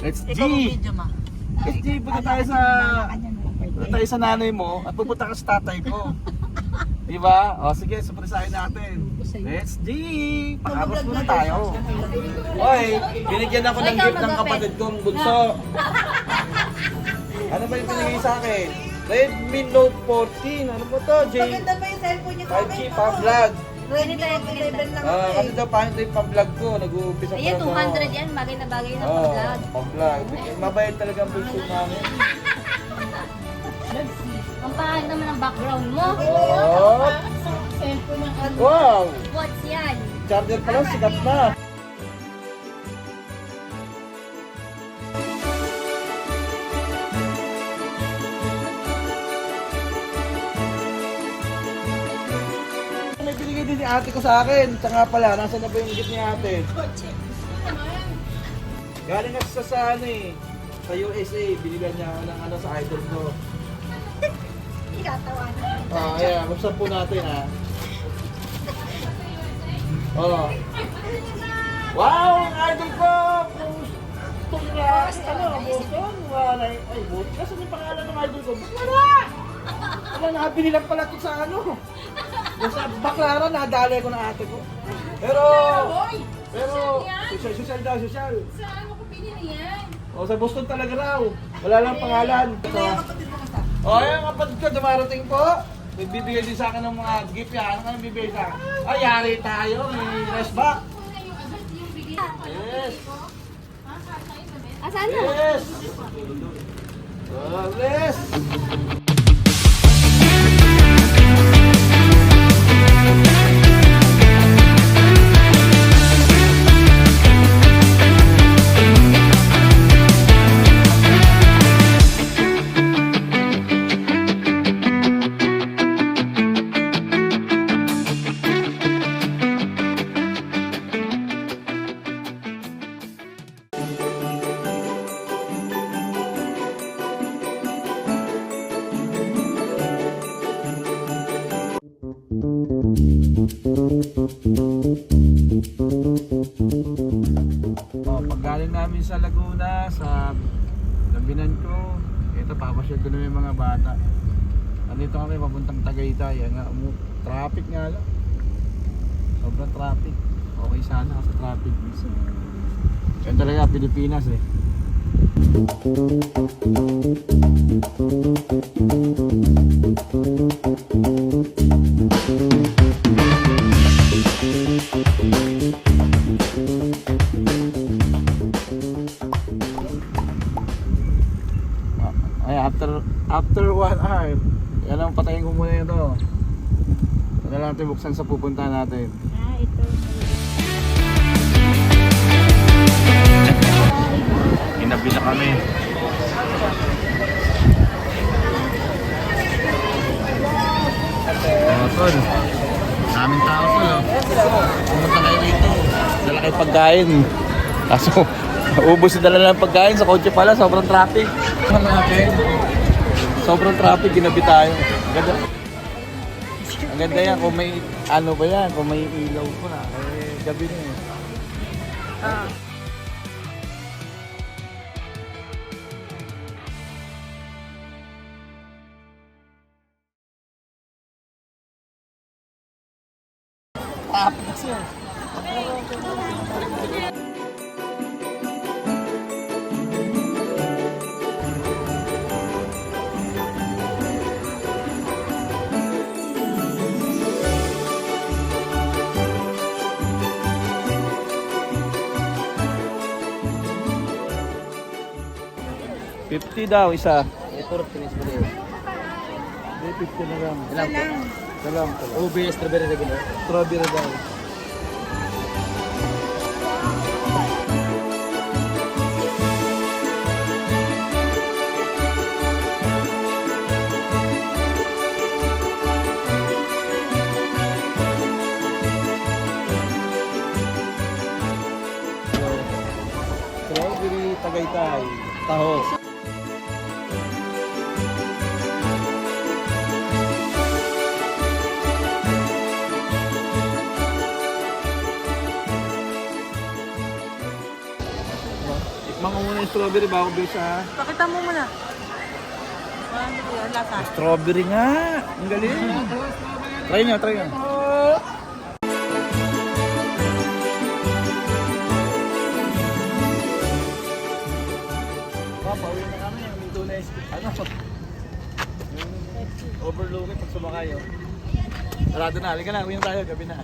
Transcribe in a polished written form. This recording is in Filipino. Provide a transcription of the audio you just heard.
Let's G! Ikaw ang video ma. Let's G, punta tayo sa nanay mo at pupunta ka sa tatay ko. Diba? O sige, surprisahin natin. Let's G! Pakaros muna tayo. Oy, binigyan ako ng gift ng kapatid kong bunso. Ano ba yung binigay sa akin? Redmi Note 14. Ano ba to, Jay? Maganda ba yung cellphone niya? 5G pa-vlog. Redmi Note 11 lang Kasi daw paano yung pang-vlog ko. Nag-uumpisa pa Ayan, lang 200 yan. Bagay na bagay na Oo, pag-vlog. pang-vlog. Mabayad talaga ang bunso namin. Ang pahal naman ang background mo. Oh! Cellphone ng ano. Wow! What's yan? Charger pa lang, sikat na. May binigay din ni ate ko sa akin. Tsaka pala, nasa na ba yung gift ni ate? Galing nga sa ano eh. Sa USA, binigyan niya ako ng ano sa idol ko. Ikatawanan. Ayan, buksan po natin ha. Oh. Wow, ang idol ko! Tungas, ano, Boston? Wala, ay, Boston. Nasaan yung pangalan ng idol ko? Wala! Wala, nakabili lang pala ito sa ano. Sa Baclaran, nadali ko ng ate ko. Pero, social daw, social. Saan mo ko pinili yan? O, sa Boston talaga raw. Wala lang pangalan. O, ayan, kapatid ko, dumarating po. Nagbibigay din sa akin ng mga gift yan. Ano ka nang bibigay sa akin? Ay, yari tayo. May rest back. Yes. Asan na? Yes. Oh, yes. Paggaling namin sa Laguna, sa Lambinan ko, ito papasyal ko na yung mga bata. Nandito kami papuntang Tagaytay. Traffic nga lang. Sobrang traffic. Okay sana kasi traffic. Yan talaga Pilipinas eh. Ay, after 1 hour, yan ang patayin ko muna ito. Ito na lang natin buksan sa pupunta natin. Ito. Inabi na kami. Tol. Daming tao tol. Pumunta kayo dito. Dala kayo pagkain. Kaso, ubos yung dala ng pagkain sa kotse pala. Sobrang traffic. Sobrang traffic. Ginabi tayo. Ganda. Ang ganda yan. Kung may ano ba yan. Kung may ilaw ko na. Eh, gabi na eh. Traffic siya. $50 daw isa. Ito finish mo din. 50 na lang. Ilan po? Salam. Ube, strawberry regular. Strawberry daw. Strawberry Tagaytay. Taho. Tikman ko muna yung strawberry bago bisa ha. Pakita mo muna. Ano yan, lasa? Strawberry nga! Ang galing! Try nyo, try nyo. Pauwi na kami. Dito na ano? Overlooking pag sumakay. Sarado na. Halika na. Uwi na tayo. Gabi na.